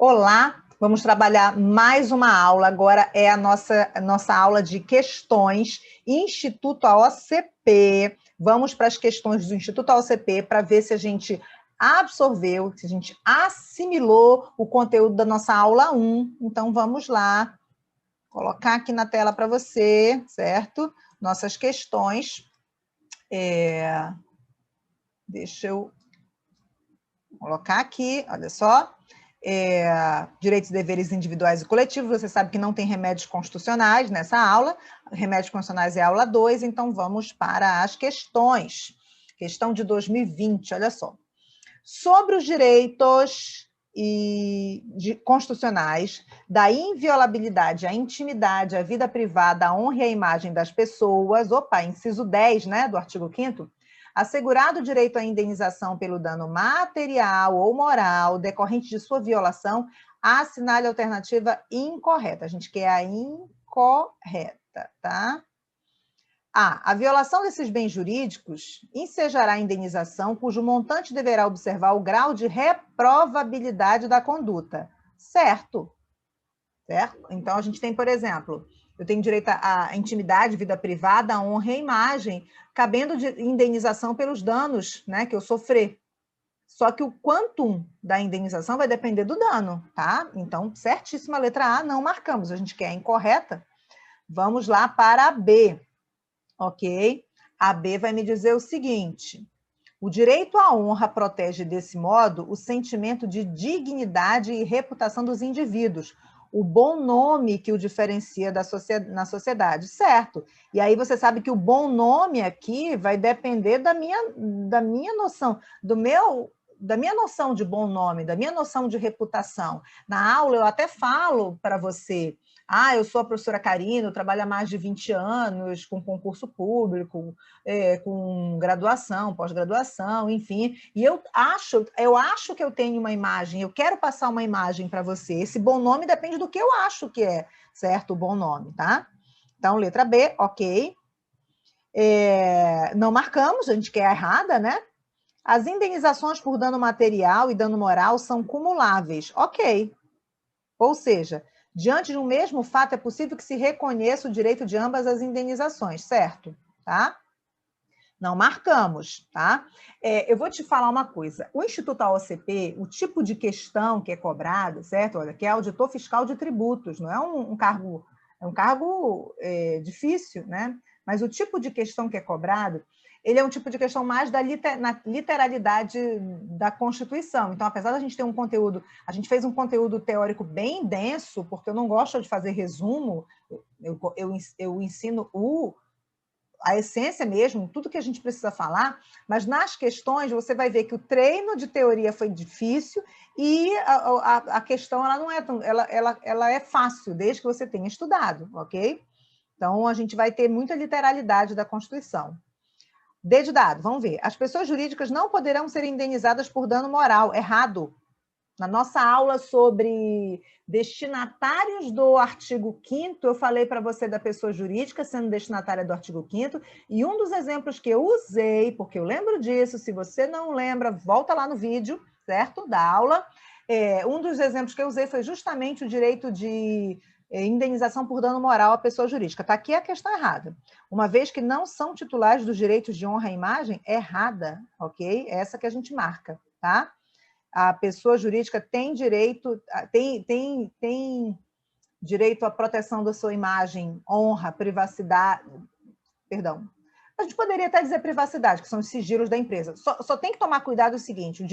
Olá, vamos trabalhar mais uma aula. Agora é a nossa aula de questões Instituto AOCP. Vamos para as questões do Instituto AOCP para ver se a gente absorveu, se a gente assimilou o conteúdo da nossa aula 1. Então, vamos lá. Colocar aqui na tela para você, certo? Nossas questões. Deixa eu colocar aqui, olha só. Direitos e deveres individuais e coletivos, você sabe que não tem remédios constitucionais nessa aula, remédios constitucionais é a aula 2, então vamos para as questões. Questão de 2020, olha só. Sobre os direitos constitucionais da inviolabilidade, à intimidade, à vida privada, à honra e à imagem das pessoas, inciso 10, né, do artigo 5º, assegurado o direito à indenização pelo dano material ou moral decorrente de sua violação, assinale a alternativa incorreta. A gente quer a incorreta, tá? A violação desses bens jurídicos ensejará a indenização, cujo montante deverá observar o grau de reprovabilidade da conduta. Certo? Certo? Então, a gente tem, por exemplo, eu tenho direito à intimidade, vida privada, à honra e à imagem, cabendo de indenização pelos danos, né, que eu sofrer. Só que o quantum da indenização vai depender do dano, tá? Então, certíssima a letra A, não marcamos. A gente quer a incorreta. Vamos lá para a B. Ok? A B vai me dizer o seguinte: o direito à honra protege, desse modo, o sentimento de dignidade e reputação dos indivíduos, o bom nome que o diferencia na sociedade, certo? E aí você sabe que o bom nome aqui vai depender da minha noção, da minha noção de bom nome, da minha noção de reputação. Na aula eu até falo para você, eu sou a professora Karina, eu trabalho há mais de 20 anos com concurso público, com graduação, pós-graduação, enfim, e eu acho que eu tenho uma imagem, eu quero passar uma imagem para você. Esse bom nome depende do que eu acho que é, certo? O bom nome, tá? Então, letra B, ok. Não marcamos, a gente quer a errada, né? As indenizações por dano material e dano moral são cumuláveis, ok. Ou seja, diante de um mesmo fato, é possível que se reconheça o direito de ambas as indenizações, certo? Tá? Não marcamos, tá? Eu vou te falar uma coisa. O Instituto AOCP, o tipo de questão que é cobrado, certo? Olha, que é auditor fiscal de tributos, não é um cargo, é um cargo difícil, né? Mas o tipo de questão que é cobrado, ele é um tipo de questão mais na literalidade da Constituição. Então, apesar da gente ter um conteúdo, a gente fez um conteúdo teórico bem denso, porque eu não gosto de fazer resumo, eu ensino a essência mesmo, tudo que a gente precisa falar, mas nas questões você vai ver que o treino de teoria foi difícil e a questão ela não é tão, ela é fácil, desde que você tenha estudado, ok? Então, a gente vai ter muita literalidade da Constituição. D de dado, vamos ver. As pessoas jurídicas não poderão ser indenizadas por dano moral. Errado. Na nossa aula sobre destinatários do artigo 5º, eu falei para você da pessoa jurídica sendo destinatária do artigo 5º, e um dos exemplos que eu usei, porque eu lembro disso, se você não lembra, volta lá no vídeo, certo? Da aula. Um dos exemplos que eu usei foi justamente o direito de indenização por dano moral à pessoa jurídica. Está aqui a questão errada. Uma vez que não são titulares dos direitos de honra à imagem, errada, ok? Essa que a gente marca, tá? A pessoa jurídica tem direito, tem direito à proteção da sua imagem, honra, privacidade, perdão. A gente poderia até dizer privacidade, que são os sigilos da empresa. Só tem que tomar cuidado o seguinte,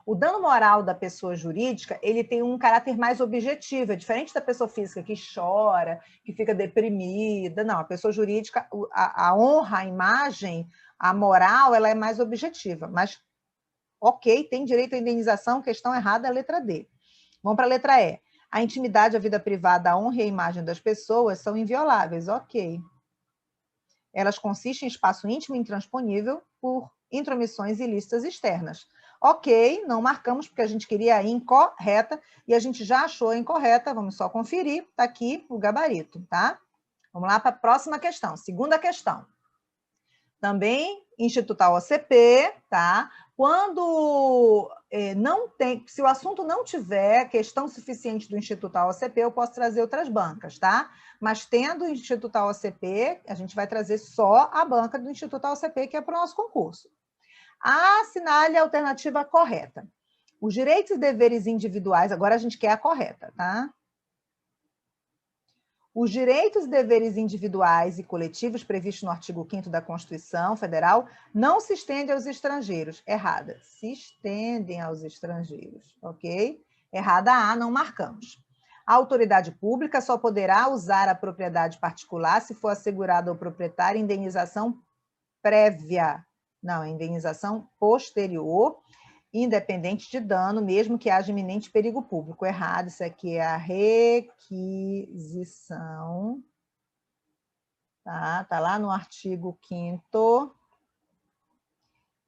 o dano moral da pessoa jurídica, ele tem um caráter mais objetivo, é diferente da pessoa física que chora, que fica deprimida. Não, a pessoa jurídica, a honra, a imagem, a moral, ela é mais objetiva, mas ok, tem direito à indenização, questão errada, a letra D. Vamos para a letra E. A intimidade, a vida privada, a honra e a imagem das pessoas são invioláveis, ok. Elas consistem em espaço íntimo e intransponível por intromissões ilícitas externas. Ok, não marcamos porque a gente queria a incorreta e a gente já achou a incorreta, vamos só conferir, está aqui o gabarito, tá? Vamos lá para a próxima questão, segunda questão. Também institutal OCP, tá? Quando não tem, se o assunto não tiver questão suficiente do institutal OCP, eu posso trazer outras bancas, tá? Mas tendo o institutal OCP, a gente vai trazer só a banca do institutal OCP, que é para o nosso concurso. Assinale a alternativa correta. Os direitos e deveres individuais, agora a gente quer a correta, tá? Os direitos e deveres individuais e coletivos previstos no artigo 5º da Constituição Federal não se estendem aos estrangeiros. Errada. Se estendem aos estrangeiros, ok? Errada A, não marcamos. A autoridade pública só poderá usar a propriedade particular se for assegurada ao proprietário indenização prévia. Não, indenização posterior, independente de dano, mesmo que haja iminente perigo público. Errado, isso aqui é a requisição. Tá lá no artigo 5º,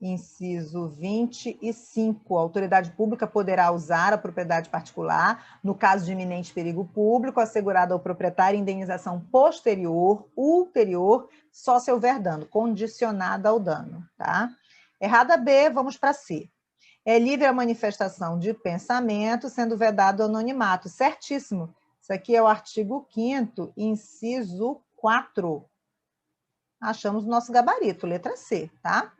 inciso 25. A autoridade pública poderá usar a propriedade particular, no caso de iminente perigo público, assegurada ao proprietário indenização posterior, ulterior, só se houver dano, condicionada ao dano. Tá? Errada B, vamos para C. É livre a manifestação de pensamento, sendo vedado o anonimato. Certíssimo. Isso aqui é o artigo 5º, inciso 4. Achamos o nosso gabarito, letra C, tá?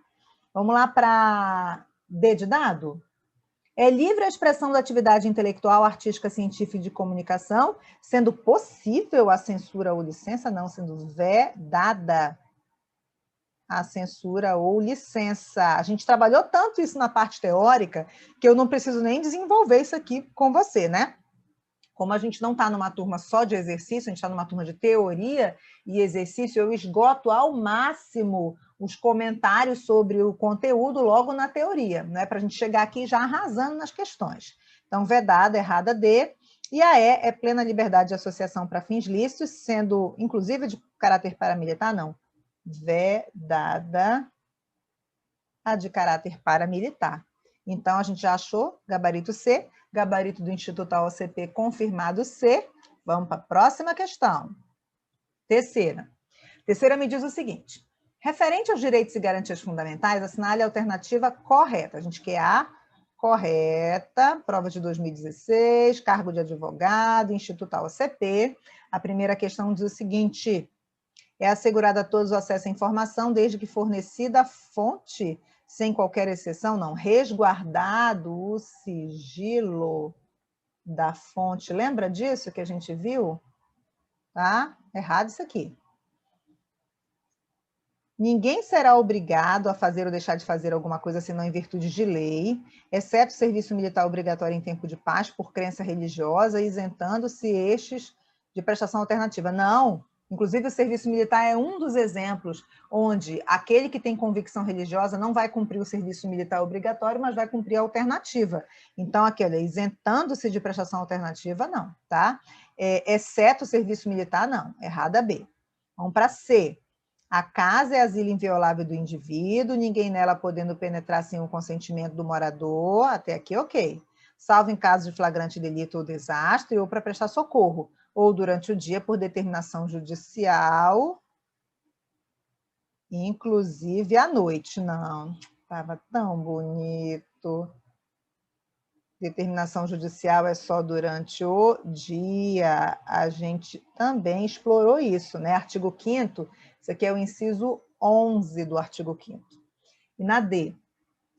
Vamos lá para D de dado? É livre a expressão da atividade intelectual, artística, científica e de comunicação, sendo possível a censura ou licença, não sendo vedada a censura ou licença. A gente trabalhou tanto isso na parte teórica que eu não preciso nem desenvolver isso aqui com você, né? Como a gente não está numa turma só de exercício, a gente está numa turma de teoria e exercício, eu esgoto ao máximo os comentários sobre o conteúdo logo na teoria, né? Para a gente chegar aqui já arrasando nas questões. Então, vedada, errada D. E a E é plena liberdade de associação para fins lícitos, sendo, inclusive, de caráter paramilitar, não. Vedada a de caráter paramilitar. Então, a gente já achou gabarito C, gabarito do Instituto OCP confirmado C. Vamos para a próxima questão. Terceira. Terceira me diz o seguinte. Referente aos direitos e garantias fundamentais, assinale a alternativa correta. A gente quer a correta, prova de 2016, cargo de advogado, Instituto OCP. A primeira questão diz o seguinte: é assegurado a todos o acesso à informação, desde que fornecida a fonte, sem qualquer exceção, não, resguardado o sigilo da fonte. Lembra disso que a gente viu? Tá? Errado isso aqui. Ninguém será obrigado a fazer ou deixar de fazer alguma coisa senão em virtude de lei, exceto o serviço militar obrigatório em tempo de paz por crença religiosa, isentando-se estes de prestação alternativa. Não, inclusive o serviço militar é um dos exemplos onde aquele que tem convicção religiosa não vai cumprir o serviço militar obrigatório, mas vai cumprir a alternativa. Então, aquele isentando-se de prestação alternativa, não, tá? Exceto o serviço militar, não. Errada B. Vamos para C. A casa é asilo inviolável do indivíduo, ninguém nela podendo penetrar sem o consentimento do morador, até aqui ok. Salvo em caso de flagrante delito ou desastre, ou para prestar socorro, ou durante o dia por determinação judicial, inclusive à noite. Não, estava tão bonito. Determinação judicial é só durante o dia. A gente também explorou isso, né? Artigo 5º, isso aqui é o inciso 11 do artigo 5º. E na D,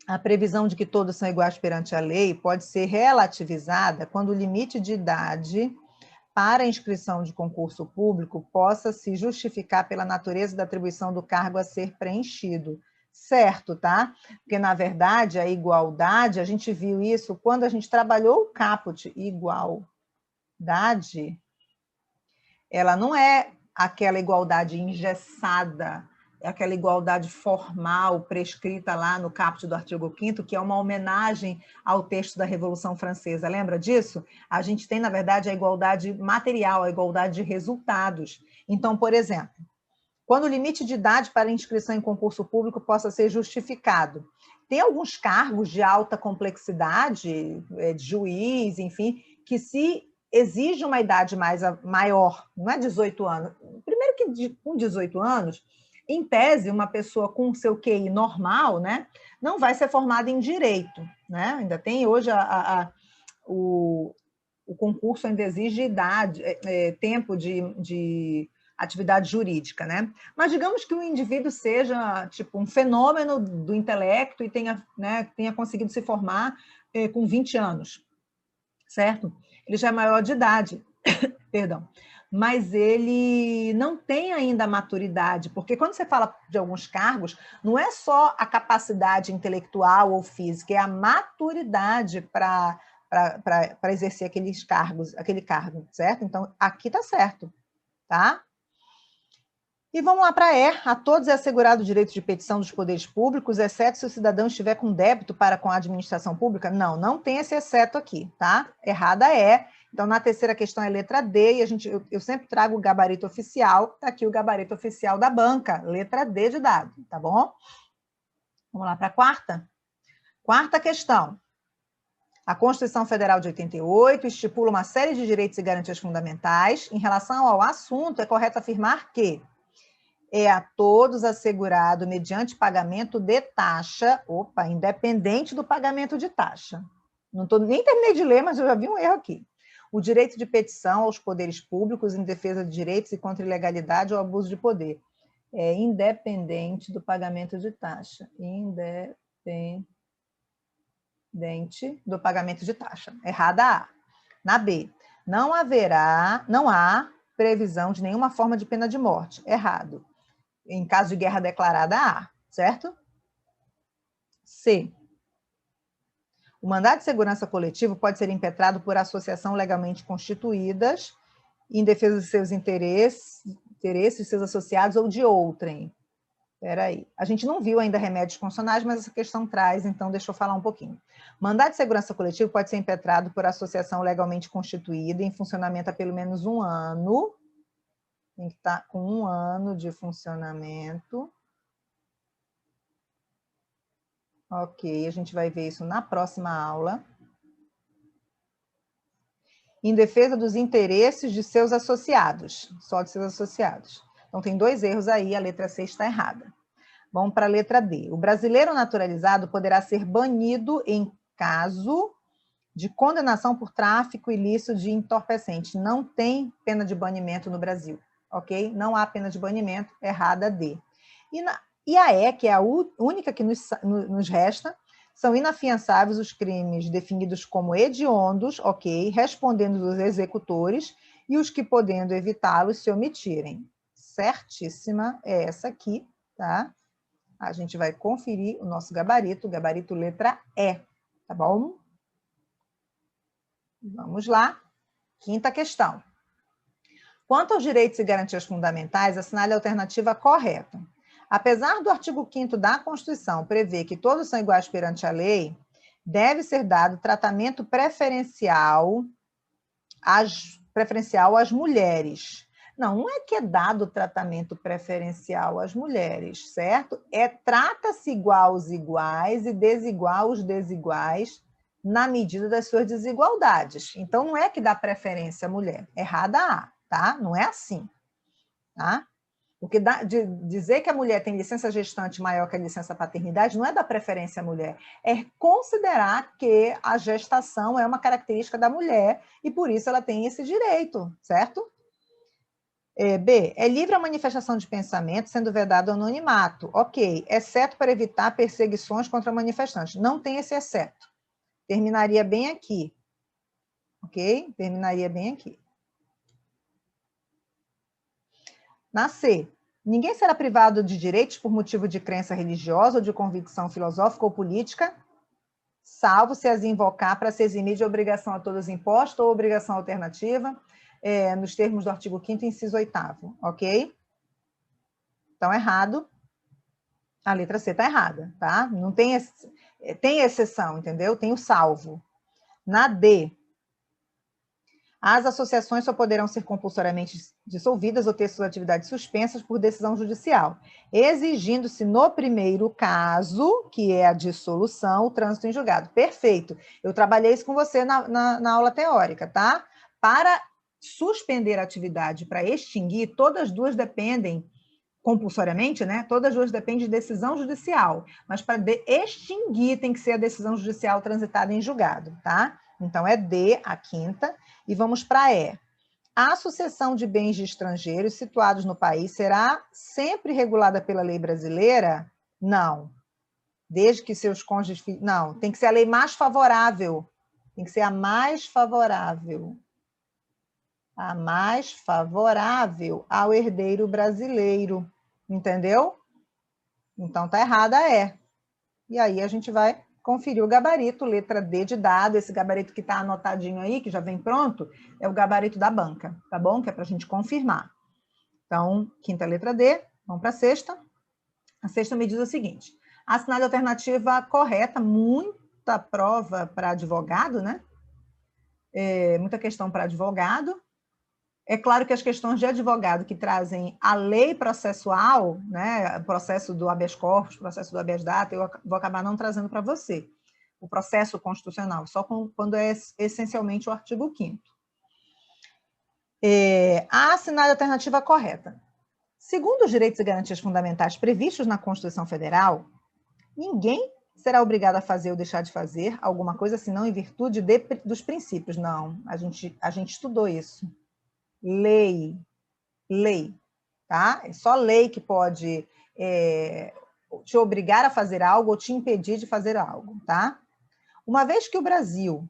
a previsão de que todos são iguais perante a lei pode ser relativizada quando o limite de idade para a inscrição de concurso público possa se justificar pela natureza da atribuição do cargo a ser preenchido. Certo, tá? Porque, na verdade, a igualdade, a gente viu isso quando a gente trabalhou o caput. Igualdade, ela não é aquela igualdade engessada, é aquela igualdade formal prescrita lá no caput do artigo 5º, que é uma homenagem ao texto da Revolução Francesa. Lembra disso? A gente tem, na verdade, a igualdade material, a igualdade de resultados. Então, por exemplo, quando o limite de idade para inscrição em concurso público possa ser justificado. Tem alguns cargos de alta complexidade, de juiz, enfim, que se exige uma idade maior, não é 18 anos. Primeiro que com 18 anos, em tese, uma pessoa com seu QI normal, né, não vai ser formada em direito, né? Ainda tem hoje o concurso ainda exige idade, tempo de atividade jurídica, né? Mas digamos que o indivíduo seja tipo um fenômeno do intelecto e tenha, né, tenha conseguido se formar com 20 anos, certo? Ele já é maior de idade, perdão. Mas ele não tem ainda a maturidade, porque quando você fala de alguns cargos, não é só a capacidade intelectual ou física, é a maturidade para exercer aquele cargo, certo? Então, aqui está certo, tá? E vamos lá para E. A todos é assegurado o direito de petição dos poderes públicos, exceto se o cidadão estiver com débito para com a administração pública? Não, não tem esse exceto aqui, tá? Errada é. Então, na terceira questão é letra D, e eu sempre trago o gabarito oficial, tá aqui o gabarito oficial da banca, letra D de dado, tá bom? Vamos lá para a quarta? Quarta questão. A Constituição Federal de 88 estipula uma série de direitos e garantias fundamentais. Em relação ao assunto, é correto afirmar que é a todos assegurado mediante pagamento de taxa, independente do pagamento de taxa. Nem terminei de ler, mas eu já vi um erro aqui. O direito de petição aos poderes públicos em defesa de direitos e contra ilegalidade ou abuso de poder. É independente do pagamento de taxa. Independente do pagamento de taxa. Errada A. Na B. Não há previsão de nenhuma forma de pena de morte. Errado. Em caso de guerra declarada, há, certo? C. O mandado de segurança coletivo pode ser impetrado por associação legalmente constituídas em defesa de seus interesses, de seus associados ou de outrem. Espera aí. A gente não viu ainda remédios constitucionais, mas essa questão traz, então deixa eu falar um pouquinho. Mandado de segurança coletivo pode ser impetrado por associação legalmente constituída em funcionamento há pelo menos 1 ano. Tem que estar com 1 ano de funcionamento. Ok, a gente vai ver isso na próxima aula. Em defesa dos interesses de seus associados, só de seus associados. Então, tem 2 erros aí, a letra C está errada. Vamos para a letra D. O brasileiro naturalizado poderá ser banido em caso de condenação por tráfico ilícito de entorpecente. Não tem pena de banimento no Brasil, ok? Não há pena de banimento, errada D. E a E, que é a única que nos resta, são inafiançáveis os crimes definidos como hediondos, ok, respondendo dos executores, e os que, podendo evitá-los, se omitirem. Certíssima é essa aqui, tá? A gente vai conferir o nosso gabarito letra E, tá bom? Vamos lá. Quinta questão. Quanto aos direitos e garantias fundamentais, assinale a alternativa correta. Apesar do artigo 5º da Constituição prever que todos são iguais perante a lei, deve ser dado tratamento preferencial às mulheres. Não é que é dado tratamento preferencial às mulheres, certo? Trata-se igual aos iguais e desigual aos desiguais na medida das suas desigualdades. Então, não é que dá preferência à mulher. Errada A, tá? Não é assim, tá? Porque dizer que a mulher tem licença gestante maior que a licença paternidade não é dar preferência à mulher, é considerar que a gestação é uma característica da mulher e por isso ela tem esse direito, certo? B, é livre a manifestação de pensamento, sendo vedado o anonimato. Ok, exceto para evitar perseguições contra manifestantes. Não tem esse exceto. Terminaria bem aqui. Ok? Terminaria bem aqui. Na C, ninguém será privado de direitos por motivo de crença religiosa ou de convicção filosófica ou política, salvo se as invocar para se eximir de obrigação a todos imposta ou obrigação alternativa, nos termos do artigo 5º, inciso 8º, ok? Então, errado. A letra C está errada, tá? Não tem, tem exceção, entendeu? Tem o salvo. Na D, as associações só poderão ser compulsoriamente dissolvidas ou ter suas atividades suspensas por decisão judicial, exigindo-se no primeiro caso, que é a dissolução, o trânsito em julgado. Perfeito. Eu trabalhei isso com você na aula teórica, tá? Para suspender a atividade, para extinguir, todas duas dependem compulsoriamente, né? Todas as duas dependem de decisão judicial, mas para extinguir tem que ser a decisão judicial transitada em julgado, tá? Então é D, a quinta, e vamos para E. A sucessão de bens de estrangeiros situados no país será sempre regulada pela lei brasileira? Não. Desde que seus cônjuges... Não, tem que ser a lei mais favorável. Tem que ser a mais favorável. A mais favorável ao herdeiro brasileiro. Entendeu? Então, tá errada é. E aí a gente vai conferir o gabarito, letra D de dado. Esse gabarito que está anotadinho aí, que já vem pronto, é o gabarito da banca, tá bom? Que é para a gente confirmar. Então, quinta letra D, vamos para a sexta. A sexta me diz o seguinte: assinale a alternativa correta, muita prova para advogado, né? Muita questão para advogado. É claro que as questões de advogado que trazem a lei processual, né, o processo do habeas corpus, processo do habeas data, eu vou acabar não trazendo para você. O processo constitucional, só quando é essencialmente o artigo 5º. A assinale a alternativa correta. Segundo os direitos e garantias fundamentais previstos na Constituição Federal, ninguém será obrigado a fazer ou deixar de fazer alguma coisa senão em virtude dos princípios. Não, a gente estudou isso. Lei, tá? É só lei que pode te obrigar a fazer algo ou te impedir de fazer algo, tá? Uma vez que o Brasil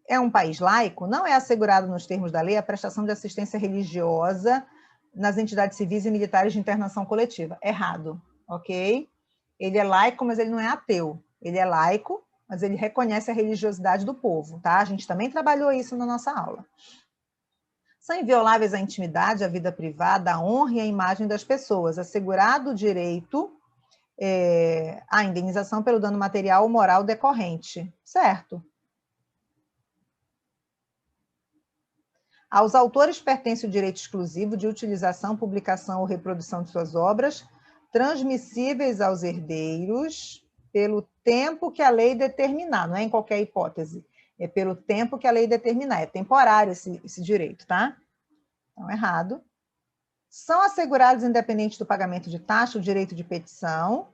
é um país laico, não é assegurado nos termos da lei a prestação de assistência religiosa nas entidades civis e militares de internação coletiva. Errado, ok? Ele é laico, mas ele não é ateu. Ele é laico, mas ele reconhece a religiosidade do povo, tá? A gente também trabalhou isso na nossa aula. São invioláveis a intimidade, a vida privada, a honra e a imagem das pessoas, assegurado o direito à indenização pelo dano material ou moral decorrente. Certo? Aos autores pertence o direito exclusivo de utilização, publicação ou reprodução de suas obras, transmissíveis aos herdeiros pelo tempo que a lei determinar, não é em qualquer hipótese, é pelo tempo que a lei determinar, é temporário esse direito, tá? Então, errado. São assegurados, independente do pagamento de taxa, o direito de petição,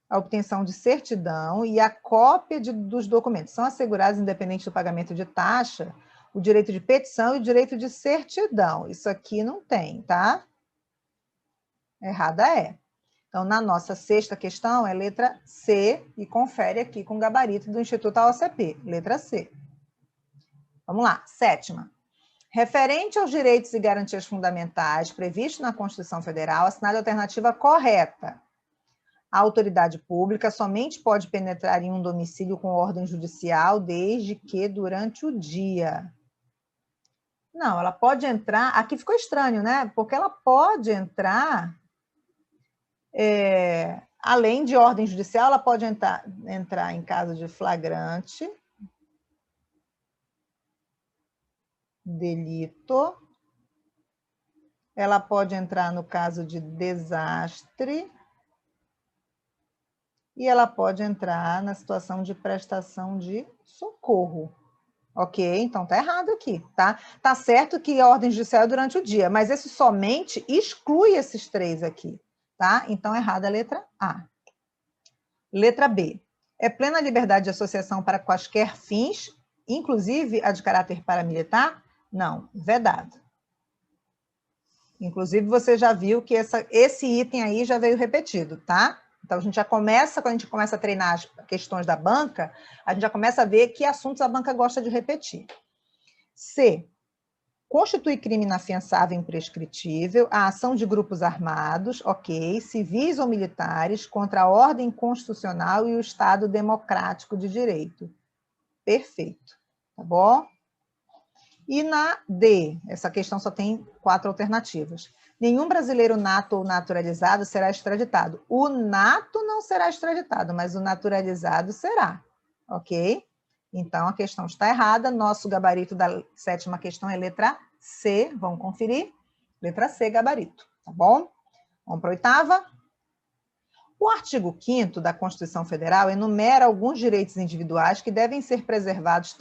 a obtenção de certidão e a cópia dos documentos. São assegurados, independente do pagamento de taxa, o direito de petição e o direito de certidão. Isso aqui não tem, tá? Errada é. Então, na nossa sexta questão, é letra C, e confere aqui com o gabarito do Instituto AOCP, letra C. Vamos lá, sétima. Referente aos direitos e garantias fundamentais previstos na Constituição Federal, assinale a alternativa correta. A autoridade pública somente pode penetrar em um domicílio com ordem judicial desde que durante o dia. Não, ela pode entrar... Aqui ficou estranho, né? Porque ela pode entrar... além de ordem judicial, ela pode entrar em caso de flagrante, delito, ela pode entrar no caso de desastre, e ela pode entrar na situação de prestação de socorro. Ok? Então tá errado aqui, tá? Tá certo que a ordem judicial é durante o dia, mas esse somente exclui esses três aqui, tá? Então errada a letra A. Letra B. É plena liberdade de associação para quaisquer fins, inclusive a de caráter paramilitar? Não, vedado. Inclusive, você já viu que esse item aí já veio repetido, tá? Então, a gente já começa, quando a gente começa a treinar as questões da banca, a gente já começa a ver que assuntos a banca gosta de repetir. C. Constitui crime inafiançável e imprescritível a ação de grupos armados, ok, civis ou militares, contra a ordem constitucional e o Estado democrático de direito. Perfeito, tá bom? E na D, essa questão só tem 4 alternativas. Nenhum brasileiro nato ou naturalizado será extraditado. O nato não será extraditado, mas o naturalizado será, ok? Então, a questão está errada. Nosso gabarito da sétima questão é letra C. Vamos conferir? Letra C, gabarito, tá bom? Vamos para a oitava. O artigo 5º da Constituição Federal enumera alguns direitos individuais que devem ser preservados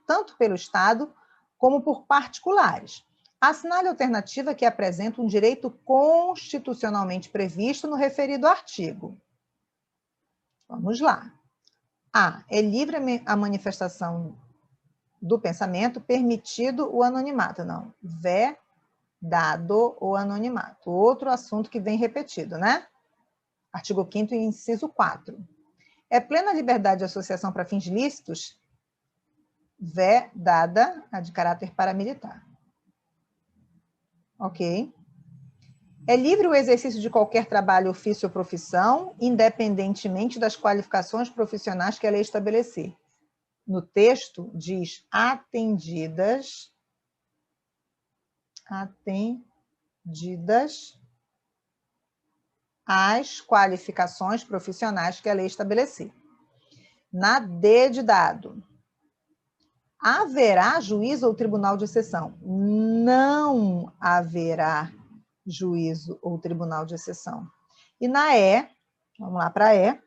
tanto pelo Estado como por particulares. Assinale a alternativa que apresenta um direito constitucionalmente previsto no referido artigo. Vamos lá. A. É livre a manifestação do pensamento, permitido o anonimato. Não. Vedado o anonimato. Outro assunto que vem repetido, né? Artigo 5º, inciso 4. É plena liberdade de associação para fins lícitos? Vedada a de caráter paramilitar. Ok. É livre o exercício de qualquer trabalho, ofício ou profissão, independentemente das qualificações profissionais que a lei estabelecer. No texto, diz atendidas as qualificações profissionais que a lei estabelecer. Na D de dado, haverá juízo ou tribunal de exceção? Não haverá juízo ou tribunal de exceção. E na E, vamos lá para E,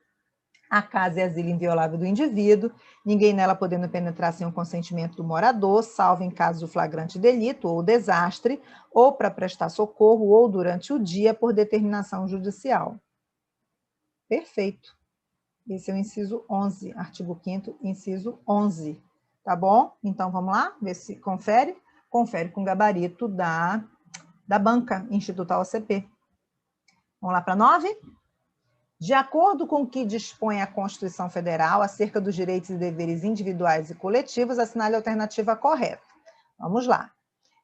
a casa é asilo inviolável do indivíduo, ninguém nela podendo penetrar sem o consentimento do morador, salvo em caso de flagrante delito ou desastre, ou para prestar socorro, ou durante o dia, por determinação judicial. Perfeito. Esse é o inciso 11, artigo 5º, inciso 11. Tá bom? Então, vamos lá? Ver se confere. Confere com o gabarito da banca institutal OCP. Vamos lá para 9? De acordo com o que dispõe a Constituição Federal acerca dos direitos e deveres individuais e coletivos, assinale a alternativa correta. Vamos lá.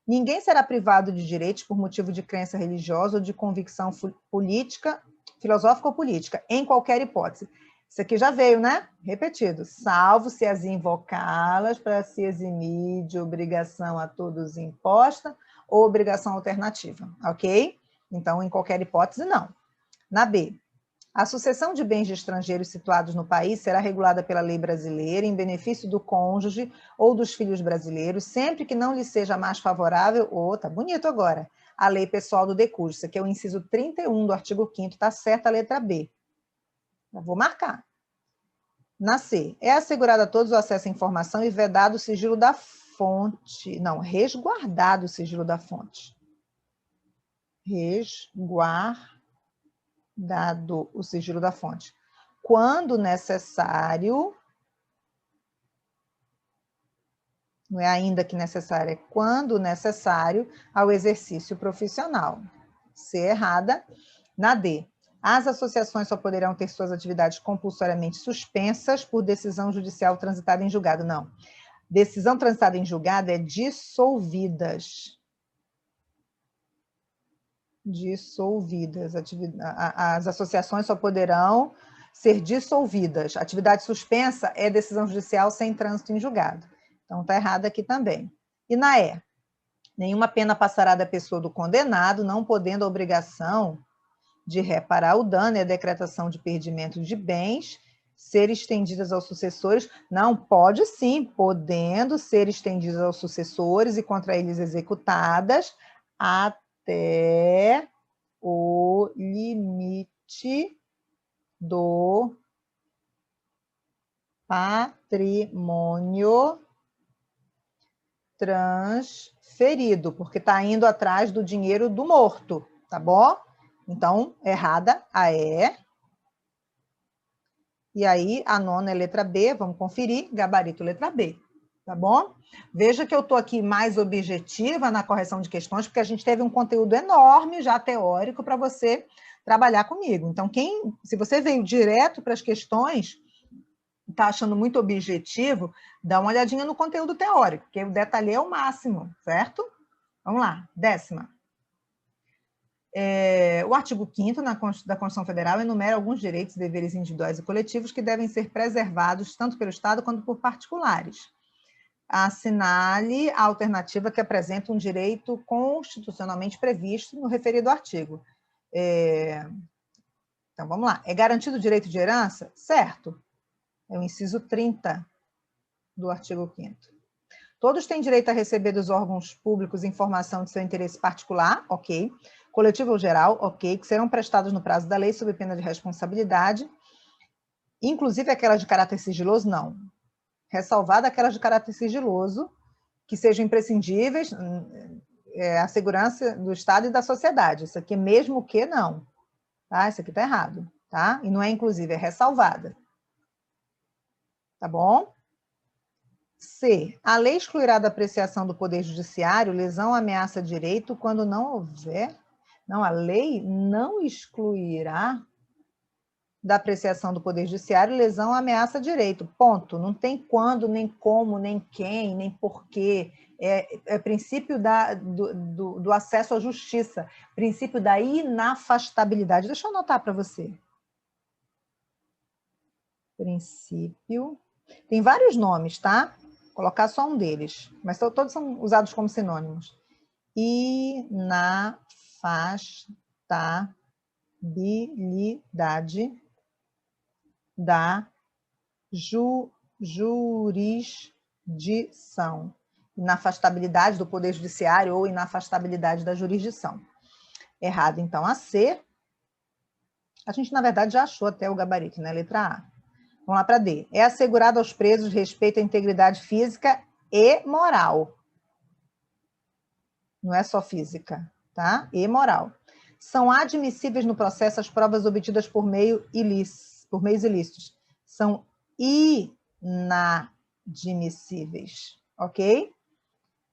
Ninguém será privado de direitos por motivo de crença religiosa ou de convicção política, filosófica ou política, em qualquer hipótese. Isso aqui já veio, né? Repetido. Salvo se as invocá-las para se eximir de obrigação a todos imposta ou obrigação alternativa, ok? Então, em qualquer hipótese, não. Na B, a sucessão de bens de estrangeiros situados no país será regulada pela lei brasileira em benefício do cônjuge ou dos filhos brasileiros, sempre que não lhe seja mais favorável, tá bonito agora, a lei pessoal do decurso. Isso aqui é o inciso 31 do artigo 5º, tá certa a letra B. Eu vou marcar. Na C, é assegurado a todos o acesso à informação e vedado o sigilo da fonte. Não, resguardado o sigilo da fonte. Resguardado o sigilo da fonte. Quando necessário, não é ainda que necessário, é quando necessário ao exercício profissional. C errada. Na D, as associações só poderão ter suas atividades compulsoriamente suspensas por decisão judicial transitada em julgado. Não. Decisão transitada em julgado é dissolvidas. Dissolvidas. As associações só poderão ser dissolvidas. Atividade suspensa é decisão judicial sem trânsito em julgado. Então, está errado aqui também. E na E, nenhuma pena passará da pessoa do condenado, não podendo a obrigação de reparar o dano e a decretação de perdimento de bens ser estendidas aos sucessores. Não, pode sim, podendo ser estendidas aos sucessores e contra eles executadas até o limite do patrimônio transferido, porque está indo atrás do dinheiro do morto, tá bom? Então, errada a E. E aí, a nona é letra B, vamos conferir, gabarito letra B, tá bom? Veja que eu estou aqui mais objetiva na correção de questões, porque a gente teve um conteúdo enorme já teórico para você trabalhar comigo. Então, se você veio direto para as questões, está achando muito objetivo, dá uma olhadinha no conteúdo teórico, porque eu detalhei ao máximo, certo? Vamos lá, 10ª. O artigo 5º da Constituição Federal enumera alguns direitos e deveres individuais e coletivos que devem ser preservados tanto pelo Estado quanto por particulares. Assinale a alternativa que apresenta um direito constitucionalmente previsto no referido artigo. Então, vamos lá. É garantido o direito de herança? Certo. É o inciso 30 do artigo 5º. Todos têm direito a receber dos órgãos públicos informação de seu interesse particular, ok. Coletivo ou geral, ok, que serão prestados no prazo da lei sob pena de responsabilidade, inclusive aquelas de caráter sigiloso, não. Ressalvada aquelas de caráter sigiloso, que sejam imprescindíveis, a segurança do Estado e da sociedade. Isso aqui, mesmo que não. Tá? Isso aqui está errado. Tá? E não é inclusive, é ressalvada. Tá bom? C. A lei excluirá da apreciação do Poder Judiciário lesão, ameaça, direito quando não houver... Não, a lei não excluirá da apreciação do Poder Judiciário lesão, ameaça, direito. Ponto. Não tem quando, nem como, nem quem, nem porquê. É princípio do acesso à justiça. Princípio da inafastabilidade. Deixa eu anotar para você. Princípio... Tem vários nomes, tá? Vou colocar só um deles. Mas todos são usados como sinônimos. Inafastabilidade da jurisdição. Inafastabilidade do Poder Judiciário ou inafastabilidade da jurisdição. Errado, então, a C. A gente, na verdade, já achou até o gabarito, né? Letra A. Vamos lá para D. É assegurado aos presos respeito à integridade física e moral. Não é só física, tá? E moral. São admissíveis no processo as provas obtidas por meios ilícitos. São inadmissíveis, ok?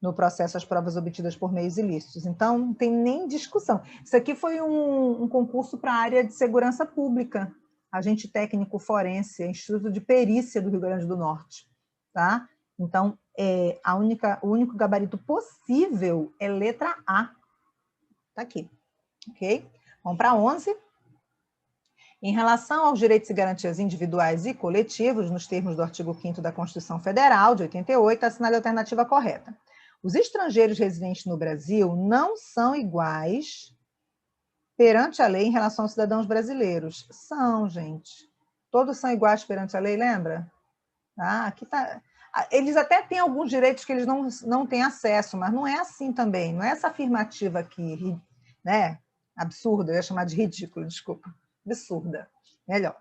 No processo, as provas obtidas por meios ilícitos. Então, não tem nem discussão. Isso aqui foi um concurso para a área de segurança pública. Agente técnico forense, Instituto de Perícia do Rio Grande do Norte. Tá? Então, o único gabarito possível é letra A. Está aqui. Ok? Vamos para 11. Em relação aos direitos e garantias individuais e coletivos, nos termos do artigo 5º da Constituição Federal, de 88, assinale a alternativa correta. Os estrangeiros residentes no Brasil não são iguais perante a lei em relação aos cidadãos brasileiros. São, gente. Todos são iguais perante a lei, lembra? Tá? Aqui tá... Eles até têm alguns direitos que eles não têm acesso, mas não é assim também. Não é essa afirmativa aqui, né? Absurda, eu ia chamar de ridículo, desculpa. Absurda. Melhor.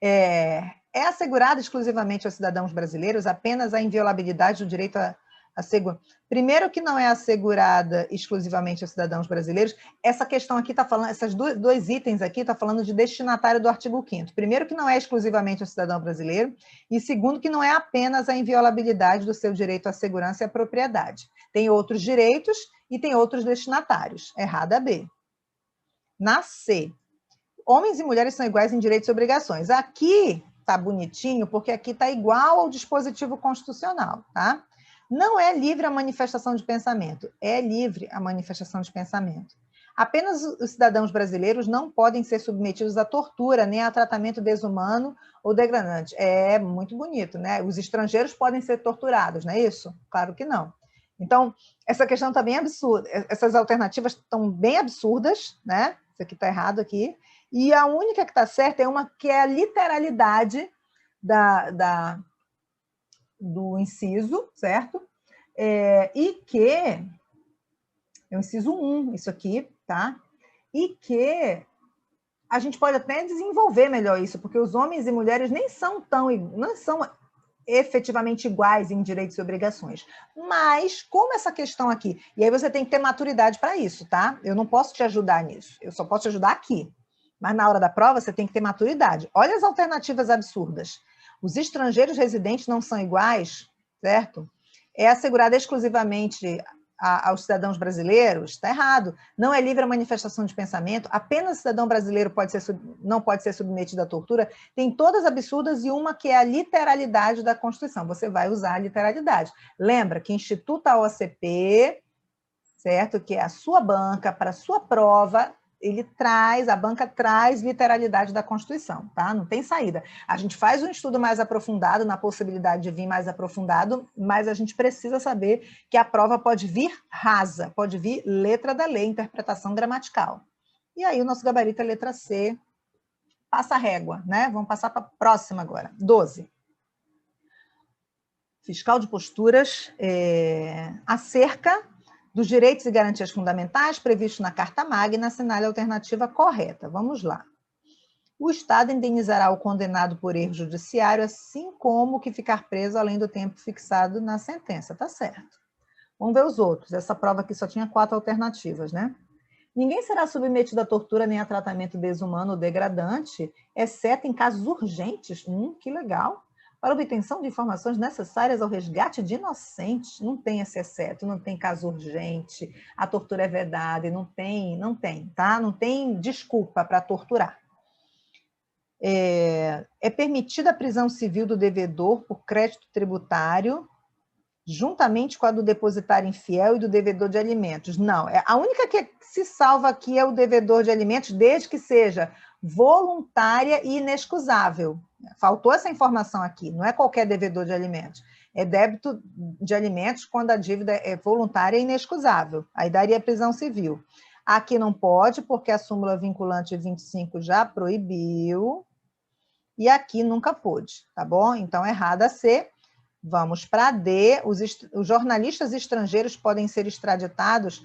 É assegurada exclusivamente aos cidadãos brasileiros apenas a inviolabilidade do direito a Primeiro que não é assegurada exclusivamente aos cidadãos brasileiros, essa questão aqui está falando, esses dois itens aqui está falando de destinatário do artigo 5º. Primeiro que não é exclusivamente ao cidadão brasileiro, e segundo que não é apenas a inviolabilidade do seu direito à segurança e à propriedade. Tem outros direitos e tem outros destinatários. Errada B. Na C, homens e mulheres são iguais em direitos e obrigações. Aqui está bonitinho, porque aqui está igual ao dispositivo constitucional, tá? Não é livre a manifestação de pensamento, é livre a manifestação de pensamento. Apenas os cidadãos brasileiros não podem ser submetidos à tortura, nem a tratamento desumano ou degradante. É muito bonito, né? Os estrangeiros podem ser torturados, não é isso? Claro que não. Então, essa questão está bem absurda. Essas alternativas estão bem absurdas, né? Isso aqui está errado aqui. E a única que está certa é uma que é a literalidade do inciso, certo? E que é o inciso 1, isso aqui, tá? E que a gente pode até desenvolver melhor isso, porque os homens e mulheres não são efetivamente iguais em direitos e obrigações. Mas, como essa questão aqui, e aí você tem que ter maturidade para isso, tá? Eu não posso te ajudar nisso, eu só posso te ajudar aqui. Mas na hora da prova você tem que ter maturidade. Olha as alternativas absurdas. Os estrangeiros residentes não são iguais, certo? É assegurada exclusivamente aos cidadãos brasileiros? Está errado. Não é livre a manifestação de pensamento, apenas o cidadão brasileiro não pode ser submetido à tortura. Tem todas absurdas e uma que é a literalidade da Constituição. Você vai usar a literalidade. Lembra que instituta a OCP, certo? Que é a sua banca, para a sua prova, a banca traz literalidade da Constituição, tá? Não tem saída. A gente faz um estudo mais aprofundado, na possibilidade de vir mais aprofundado, mas a gente precisa saber que a prova pode vir rasa, pode vir letra da lei, interpretação gramatical. E aí o nosso gabarito é letra C, passa a régua, né? Vamos passar para a próxima agora. 12. Fiscal de posturas acerca dos direitos e garantias fundamentais previstos na Carta Magna, assinale a alternativa correta. Vamos lá. O Estado indenizará o condenado por erro judiciário, assim como o que ficar preso além do tempo fixado na sentença. Tá certo. Vamos ver os outros. Essa prova aqui só tinha 4 alternativas, né? Ninguém será submetido a tortura nem a tratamento desumano ou degradante, exceto em casos urgentes. Que legal. Para obtenção de informações necessárias ao resgate de inocentes. Não tem esse exceto, não tem caso urgente, a tortura é vedada, não tem, tá? Não tem desculpa para torturar. É permitida a prisão civil do devedor por crédito tributário, juntamente com a do depositário infiel e do devedor de alimentos. Não, a única que se salva aqui é o devedor de alimentos, desde que seja voluntária e inexcusável. Faltou essa informação aqui, não é qualquer devedor de alimentos. É débito de alimentos quando a dívida é voluntária e inexcusável. Aí daria prisão civil. Aqui não pode, porque a súmula vinculante 25 já proibiu. E aqui nunca pôde, tá bom? Então, errada C. Vamos para D. Os jornalistas estrangeiros podem ser extraditados?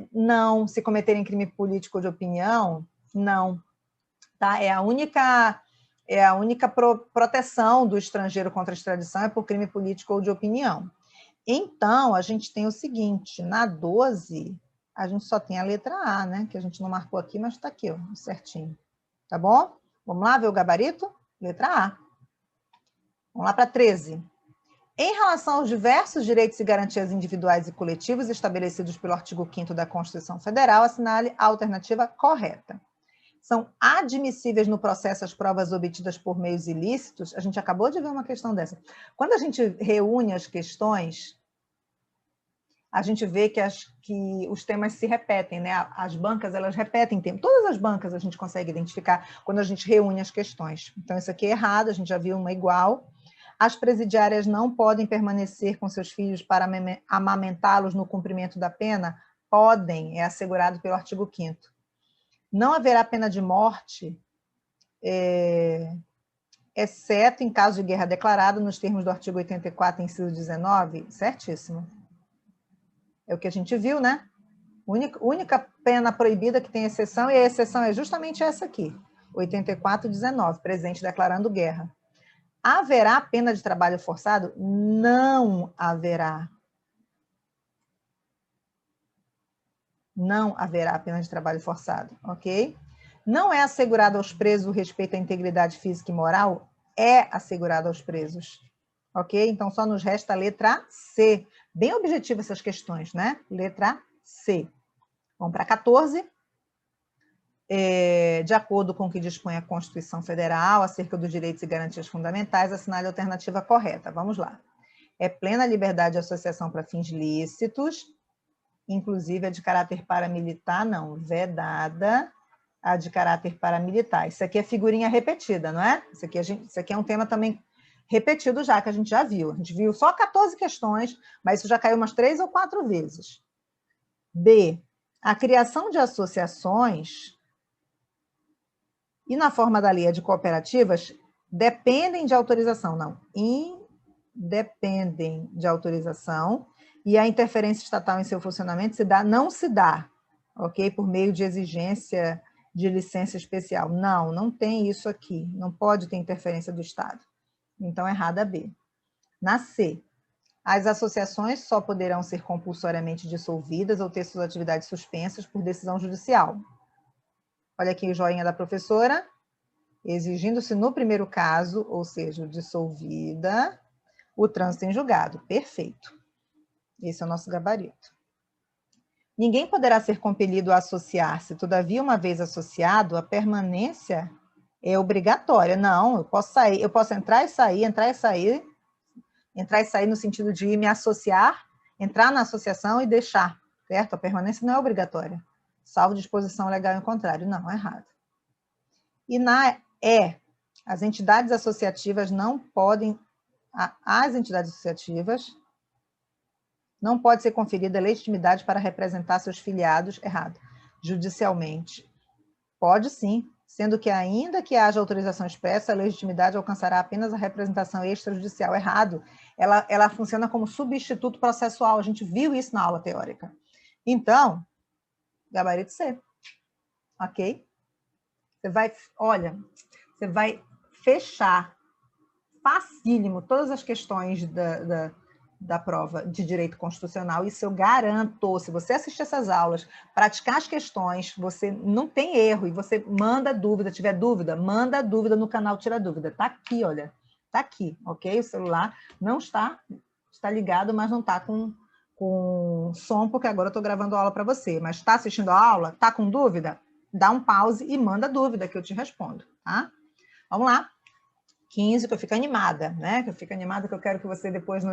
Não. Se cometerem crime político ou de opinião? Não. Tá? É a única proteção do estrangeiro contra a extradição é por crime político ou de opinião. Então, a gente tem o seguinte, na 12, a gente só tem a letra A, né? Que a gente não marcou aqui, mas está aqui, ó, certinho. Tá bom? Vamos lá ver o gabarito? Letra A. Vamos lá para 13. Em relação aos diversos direitos e garantias individuais e coletivos estabelecidos pelo artigo 5º da Constituição Federal, assinale a alternativa correta. São admissíveis no processo as provas obtidas por meios ilícitos? A gente acabou de ver uma questão dessa. Quando a gente reúne as questões, a gente vê que os temas se repetem, né? As bancas, elas repetem temas. Todas as bancas a gente consegue identificar quando a gente reúne as questões. Então, isso aqui é errado, a gente já viu uma igual. As presidiárias não podem permanecer com seus filhos para amamentá-los no cumprimento da pena? Podem, é assegurado pelo artigo 5º. Não haverá pena de morte, exceto em caso de guerra declarada, nos termos do artigo 84, inciso 19? Certíssimo. É o que a gente viu, né? Única pena proibida que tem exceção, e a exceção é justamente essa aqui, 84/19, presidente declarando guerra. Haverá pena de trabalho forçado? Não haverá. Não haverá pena de trabalho forçado, ok? Não é assegurado aos presos o respeito à integridade física e moral? É assegurado aos presos, ok? Então, só nos resta a letra C. Bem objetiva essas questões, né? Letra C. Vamos para 14. De acordo com o que dispõe a Constituição Federal acerca dos direitos e garantias fundamentais, assinale a alternativa correta. Vamos lá. É plena liberdade de associação para fins lícitos, inclusive a de caráter paramilitar, não, vedada a de caráter paramilitar. Isso aqui é figurinha repetida, não é? Isso aqui é um tema também repetido já, que a gente já viu. A gente viu só 14 questões, mas isso já caiu umas 3 ou 4 vezes. B. A criação de associações e na forma da lei de cooperativas dependem de autorização, não, independem de autorização, e a interferência estatal em seu funcionamento não se dá, ok? Por meio de exigência de licença especial. Não tem isso aqui, não pode ter interferência do Estado. Então, errada a B. Na C, as associações só poderão ser compulsoriamente dissolvidas ou ter suas atividades suspensas por decisão judicial. Olha aqui o joinha da professora. Exigindo-se no primeiro caso, ou seja, dissolvida, o trânsito em julgado. Perfeito. Esse é o nosso gabarito. Ninguém poderá ser compelido a associar-se, todavia, uma vez associado, a permanência é obrigatória. Não, eu posso sair, eu posso entrar e sair no sentido de me associar, entrar na associação e deixar, certo? A permanência não é obrigatória, salvo disposição legal em contrário. Não, é errado. E na E, as entidades associativas não podem, às entidades associativas não pode ser conferida legitimidade para representar seus filiados, errado, judicialmente. Pode sim, sendo que ainda que haja autorização expressa, a legitimidade alcançará apenas a representação extrajudicial, errado. Ela funciona como substituto processual, a gente viu isso na aula teórica. Então, gabarito C, ok? Você vai fechar facílimo todas as questões da prova de Direito Constitucional, isso eu garanto. Se você assistir essas aulas, praticar as questões, você não tem erro, e você manda dúvida, tiver dúvida, manda dúvida no canal Tira Dúvida. Está aqui, olha, está aqui, ok? O celular não está ligado, mas não está com som, porque agora eu estou gravando a aula para você. Mas está assistindo a aula? Está com dúvida? Dá um pause e manda dúvida que eu te respondo, tá? Vamos lá. 15, que eu fico animada, né? Que eu fico animada, que eu quero que você depois,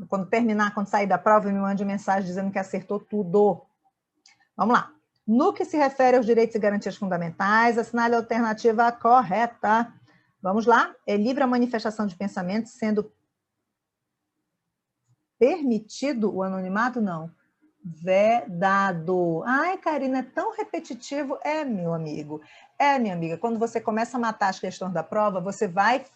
quando terminar, quando sair da prova, me mande mensagem dizendo que acertou tudo. Vamos lá. No que se refere aos direitos e garantias fundamentais, assinale a alternativa correta. Vamos lá. É livre a manifestação de pensamento, sendo permitido o anonimato? Não. Vedado. Ai, Karina, é tão repetitivo. É, meu amigo. É, minha amiga. Quando você começa a matar as questões da prova, você vai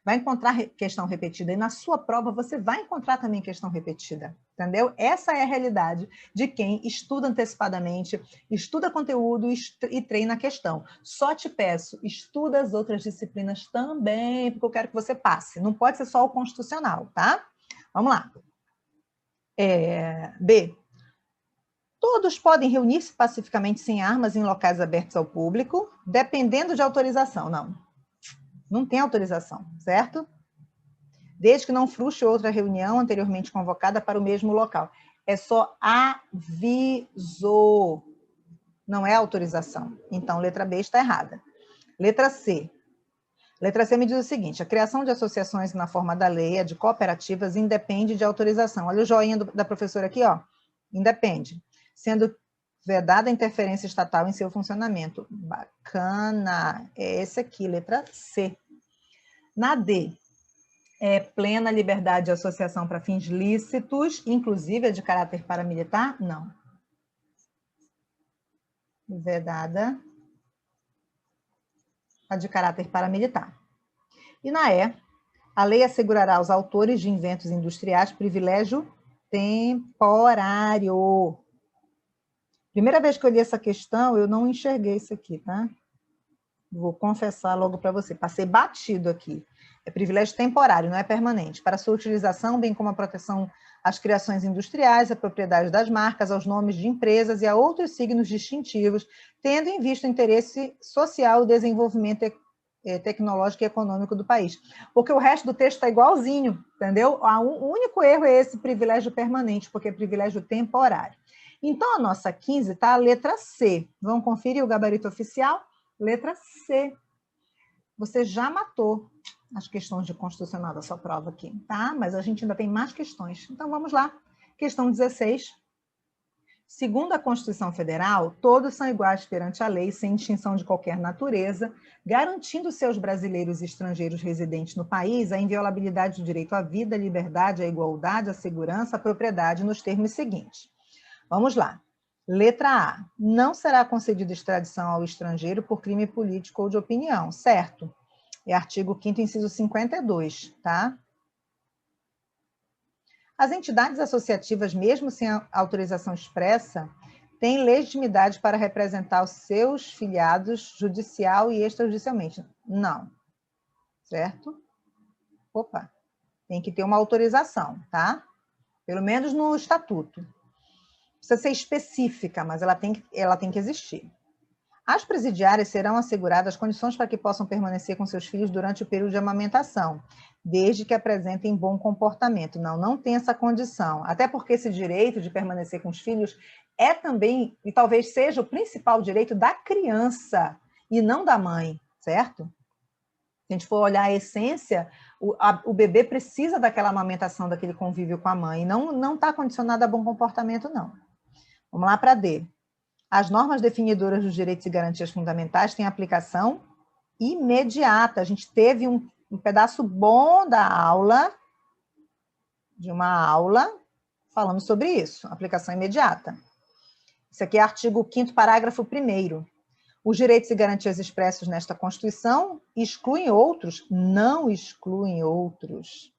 encontrar questão repetida. E na sua prova, você vai encontrar também questão repetida. Entendeu? Essa é a realidade de quem estuda antecipadamente, estuda conteúdo e treina a questão. Só te peço, estuda as outras disciplinas também, porque eu quero que você passe. Não pode ser só o constitucional, tá? Vamos lá. B. Todos podem reunir-se pacificamente sem armas em locais abertos ao público, dependendo de autorização. Não tem autorização, certo? Desde que não frustre outra reunião anteriormente convocada para o mesmo local. É só aviso, não é autorização. Então, letra B está errada. Letra C. Letra C me diz o seguinte: a criação de associações na forma da lei, de cooperativas, independe de autorização. Olha o joinha da professora aqui, ó. Independe. Sendo vedada a interferência estatal em seu funcionamento. Bacana. É esse aqui, letra C. Na D, é plena liberdade de associação para fins lícitos, inclusive de caráter paramilitar? Não. Vedada a de caráter paramilitar. E na E, a lei assegurará aos autores de inventos industriais privilégio temporário. Primeira vez que eu li essa questão, eu não enxerguei isso aqui, tá? Vou confessar logo para você. Passei batido aqui. É privilégio temporário, não é permanente. Para sua utilização, bem como a proteção às criações industriais, à propriedade das marcas, aos nomes de empresas e a outros signos distintivos, tendo em vista o interesse social e o desenvolvimento tecnológico e econômico do país. Porque o resto do texto está igualzinho, entendeu? O único erro é esse privilégio permanente, porque é privilégio temporário. Então, a nossa 15 está a letra C. Vamos conferir o gabarito oficial? Letra C. Você já matou as questões de constitucional da sua prova aqui, tá? Mas a gente ainda tem mais questões. Então, vamos lá. Questão 16. Segundo a Constituição Federal, todos são iguais perante a lei, sem distinção de qualquer natureza, garantindo seus brasileiros e estrangeiros residentes no país a inviolabilidade do direito à vida, à liberdade, à igualdade, à segurança, à propriedade, nos termos seguintes. Vamos lá. Letra A. Não será concedida extradição ao estrangeiro por crime político ou de opinião, certo? É artigo 5º, inciso 52, tá? As entidades associativas, mesmo sem autorização expressa, têm legitimidade para representar os seus filiados judicial e extrajudicialmente. Não. Certo? Opa. Tem que ter uma autorização, tá? Pelo menos no estatuto. Precisa ser específica, mas ela tem que existir. As presidiárias serão asseguradas condições para que possam permanecer com seus filhos durante o período de amamentação, desde que apresentem bom comportamento. Não tem essa condição. Até porque esse direito de permanecer com os filhos é também, e talvez seja o principal direito da criança, e não da mãe, certo? Se a gente for olhar a essência, o bebê precisa daquela amamentação, daquele convívio com a mãe, e não está condicionado a bom comportamento, não. Vamos lá para D. As normas definidoras dos direitos e garantias fundamentais têm aplicação imediata. A gente teve um pedaço bom da aula, de uma aula, falando sobre isso, aplicação imediata. Isso aqui é artigo 5º, parágrafo 1º. Os direitos e garantias expressos nesta Constituição excluem outros, não excluem outros,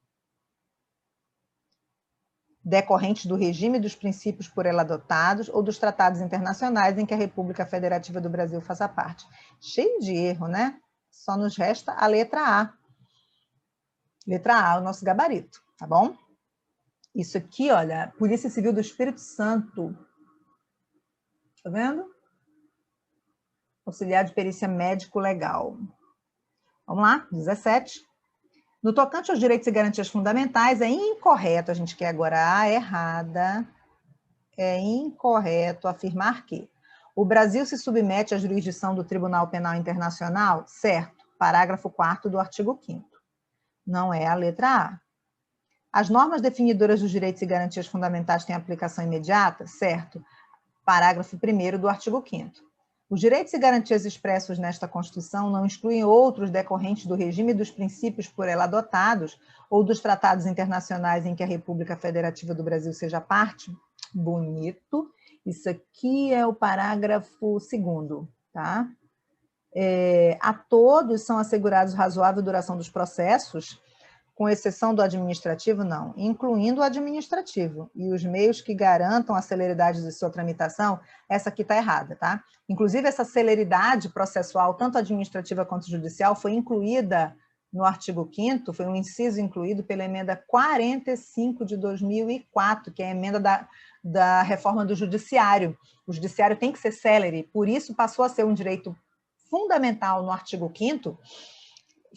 decorrentes do regime dos princípios por ela adotados ou dos tratados internacionais em que a República Federativa do Brasil faça parte. Cheio de erro, né? Só nos resta a letra A. Letra A, o nosso gabarito, tá bom? Isso aqui, olha, Polícia Civil do Espírito Santo. Tá vendo? Auxiliar de perícia médico-legal. Vamos lá, 17. No tocante aos direitos e garantias fundamentais, é incorreto, a gente quer agora a errada, é incorreto afirmar que o Brasil se submete à jurisdição do Tribunal Penal Internacional? Certo. Parágrafo 4º do artigo 5º. Não é a letra A. As normas definidoras dos direitos e garantias fundamentais têm aplicação imediata? Certo. Parágrafo 1º do artigo 5º. Os direitos e garantias expressos nesta Constituição não excluem outros decorrentes do regime e dos princípios por ela adotados ou dos tratados internacionais em que a República Federativa do Brasil seja parte? Bonito. Isso aqui é o parágrafo 2º, tá? A todos são assegurados razoável duração dos processos, com exceção do administrativo, não, incluindo o administrativo. E os meios que garantam a celeridade de sua tramitação, essa aqui está errada, tá? Inclusive, essa celeridade processual, tanto administrativa quanto judicial, foi incluída no artigo 5º, foi um inciso incluído pela emenda 45 de 2004, que é a emenda da reforma do judiciário. O judiciário tem que ser célere, por isso passou a ser um direito fundamental no artigo 5º,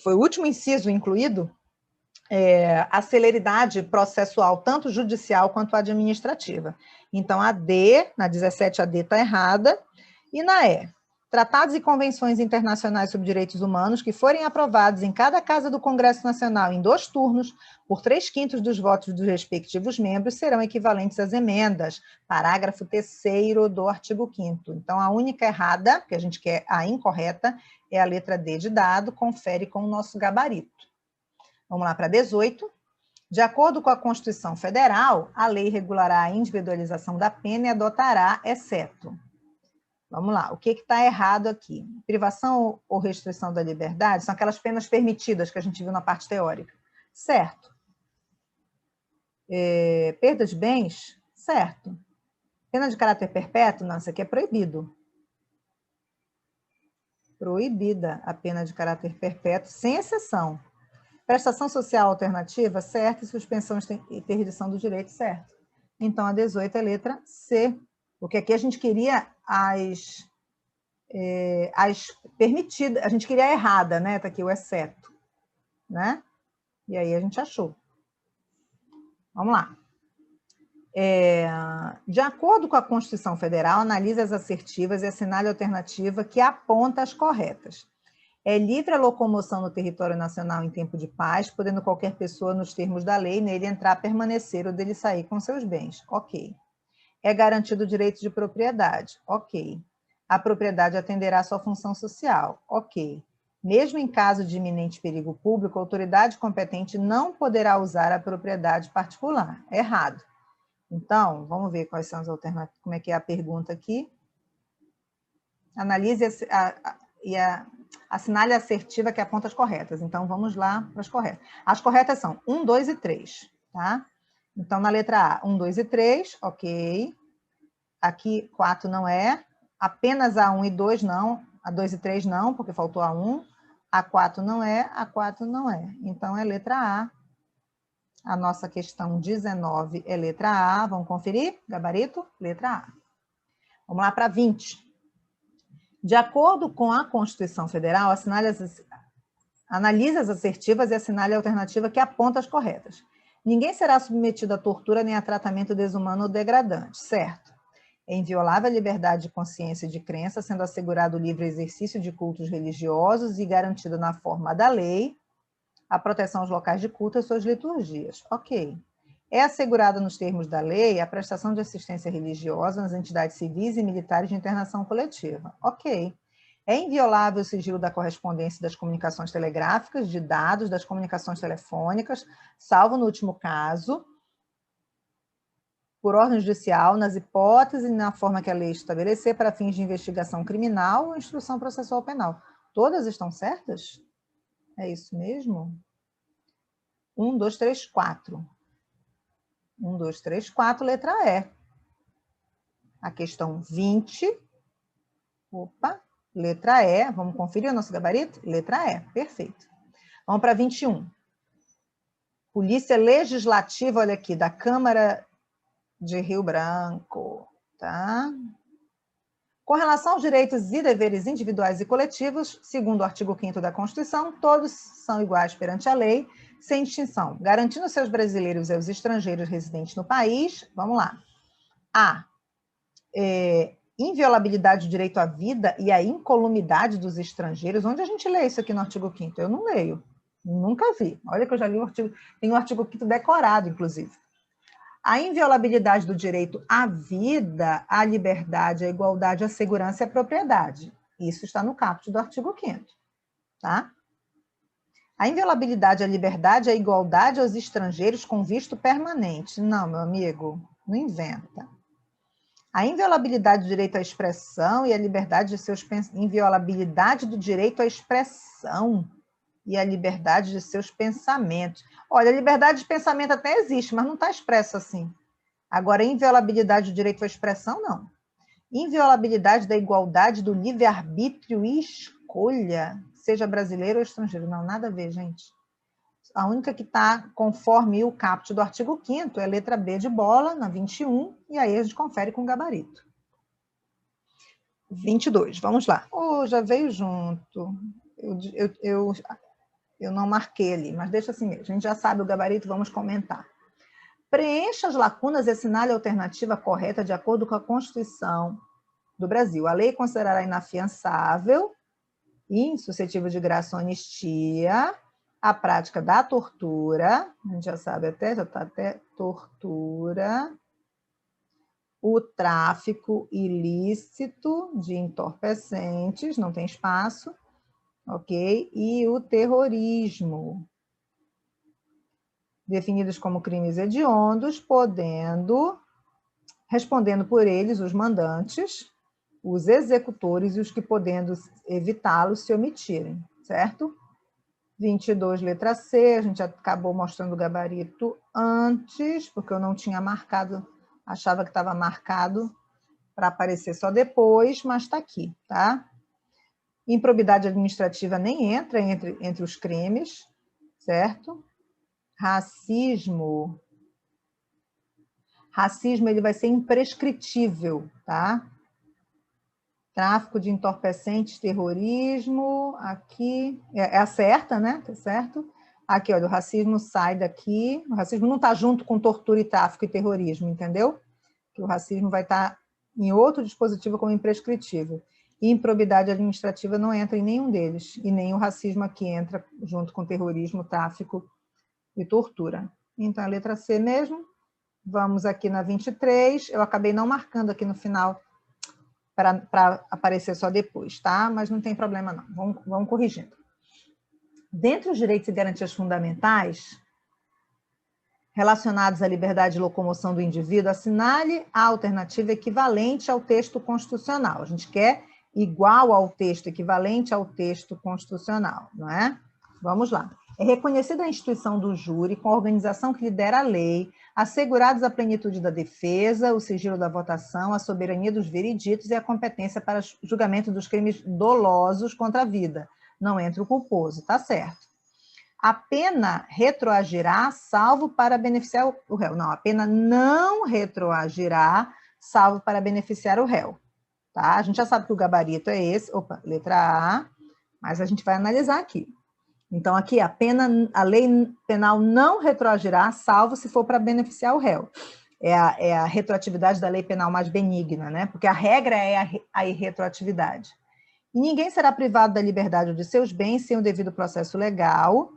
foi o último inciso incluído, a celeridade processual, tanto judicial quanto administrativa. Então, a D, na 17, a D está errada, e na E, tratados e convenções internacionais sobre direitos humanos que forem aprovados em cada casa do Congresso Nacional em 2 turnos, por 3/5 dos votos dos respectivos membros, serão equivalentes às emendas. Parágrafo 3º do artigo 5º. Então, a única errada, que a gente quer a incorreta, é a letra D de dado, confere com o nosso gabarito. Vamos lá para 18. De acordo com a Constituição Federal, a lei regulará a individualização da pena e adotará, exceto. Vamos lá, o que está errado aqui? Privação ou restrição da liberdade são aquelas penas permitidas que a gente viu na parte teórica. Certo. Perda de bens? Certo. Pena de caráter perpétuo? Não, isso aqui é proibido. Proibida a pena de caráter perpétuo, sem exceção. Prestação social alternativa, certo, e suspensão e interdição do direito, certo. Então, a 18 é letra C, porque aqui a gente queria as permitidas, a gente queria a errada, né? Está aqui o exceto, né? E aí a gente achou. Vamos lá. De acordo com a Constituição Federal, analise as assertivas e assinale a alternativa que aponta as corretas. É livre a locomoção no território nacional em tempo de paz, podendo qualquer pessoa, nos termos da lei, nele entrar, permanecer ou dele sair com seus bens. Ok. É garantido o direito de propriedade. Ok. A propriedade atenderá à sua função social. Ok. Mesmo em caso de iminente perigo público, a autoridade competente não poderá usar a propriedade particular. Errado. Então, vamos ver quais são as alternativas. Como é que é a pergunta aqui? Analise assinale a assertiva que aponta as corretas. Então, vamos lá para as corretas. As corretas são 1, 2 e 3, tá? Então, na letra A, 1, 2 e 3, ok. Aqui, 4 não é. Apenas a 1 e 2 não. A 2 e 3 não, porque faltou a 1. A 4 não é, a 4 não é. Então, é letra A. A nossa questão 19 é letra A. Vamos conferir? Gabarito? Letra A. Vamos lá para 20. De acordo com a Constituição Federal, analise as assertivas e assinale a alternativa que aponta as corretas. Ninguém será submetido a tortura nem a tratamento desumano ou degradante, certo? É inviolável a liberdade de consciência e de crença, sendo assegurado o livre exercício de cultos religiosos e garantida na forma da lei a proteção aos locais de culto e suas liturgias. Ok. É assegurada nos termos da lei a prestação de assistência religiosa nas entidades civis e militares de internação coletiva. Ok. É inviolável o sigilo da correspondência das comunicações telegráficas, de dados, das comunicações telefônicas, salvo no último caso, por ordem judicial, nas hipóteses e na forma que a lei estabelecer para fins de investigação criminal ou instrução processual penal. Todas estão certas? É isso mesmo? 1, 2, 3, 4. 1, 2, 3, 4, letra E. A questão 20. Opa, letra E. Vamos conferir o nosso gabarito? Letra E, perfeito. Vamos para 21. Polícia Legislativa, olha aqui, da Câmara de Rio Branco, tá? Com relação aos direitos e deveres individuais e coletivos, segundo o artigo 5º da Constituição, todos são iguais perante a lei, sem distinção, garantindo aos seus brasileiros e aos estrangeiros residentes no país, vamos lá, a inviolabilidade do direito à vida e a incolumidade dos estrangeiros. Onde a gente lê isso aqui no artigo 5º? Eu não leio, nunca vi. Olha que eu já li o artigo, tem o artigo 5º decorado, inclusive. A inviolabilidade do direito à vida, à liberdade, à igualdade, à segurança e à propriedade. Isso está no caput do artigo 5º, tá? A inviolabilidade à liberdade, à igualdade aos estrangeiros com visto permanente. Não, meu amigo, não inventa. A inviolabilidade do direito à expressão e a liberdade de seus inviolabilidade do direito à expressão e a liberdade de seus pensamentos. Olha, a liberdade de pensamento até existe, mas não está expresso assim. Agora, a inviolabilidade do direito à expressão, não. Inviolabilidade da igualdade do livre-arbítrio e escolha, seja brasileiro ou estrangeiro. Não, nada a ver, gente. A única que está conforme o caput do artigo 5º é a letra B de bola, na 21, e aí a gente confere com o gabarito. 22, vamos lá. Oh, já veio junto. Eu não marquei ali, mas deixa assim mesmo. A gente já sabe o gabarito, vamos comentar. Preencha as lacunas e assinale a alternativa correta de acordo com a Constituição do Brasil. A lei considerará inafiançável e insuscetível de graça ou anistia a prática da tortura, a gente já sabe até, já está até tortura, o tráfico ilícito de entorpecentes, não tem espaço, ok? E o terrorismo, definidos como crimes hediondos, respondendo por eles os mandantes, os executores e os que, podendo evitá-los, se omitirem, certo? 22, letra C, a gente acabou mostrando o gabarito antes, porque eu não tinha marcado, achava que estava marcado para aparecer só depois, mas está aqui, tá? Improbidade administrativa nem entra entre os crimes, certo? Racismo ele vai ser imprescritível, tá? Tráfico de entorpecentes, terrorismo, aqui, é a certa, né? Tá certo? Aqui, olha, o racismo sai daqui, o racismo não está junto com tortura e tráfico e terrorismo, entendeu? Que o racismo vai estar em outro dispositivo como imprescritível. E improbidade administrativa não entra em nenhum deles, e nem o racismo aqui entra junto com terrorismo, tráfico e tortura. Então, a letra C mesmo. Vamos aqui na 23, eu acabei não marcando aqui no final, para aparecer só depois, tá? Mas não tem problema não, vamos corrigindo. Dentre os direitos e garantias fundamentais relacionados à liberdade de locomoção do indivíduo, assinale a alternativa equivalente ao texto constitucional. A gente quer igual ao texto, equivalente ao texto constitucional, não é? Vamos lá. É reconhecida a instituição do júri com a organização que lidera a lei, assegurados a plenitude da defesa, o sigilo da votação, a soberania dos vereditos e a competência para julgamento dos crimes dolosos contra a vida. Não entra o culposo, tá certo. A pena retroagirá, salvo para beneficiar o réu. Não, a pena não retroagirá, salvo para beneficiar o réu. Tá? A gente já sabe que o gabarito é esse, opa, letra A, mas a gente vai analisar aqui. Então, aqui, a lei penal não retroagirá, salvo se for para beneficiar o réu. É a retroatividade da lei penal mais benigna, né? Porque a regra é a irretroatividade. E ninguém será privado da liberdade ou de seus bens sem o devido processo legal,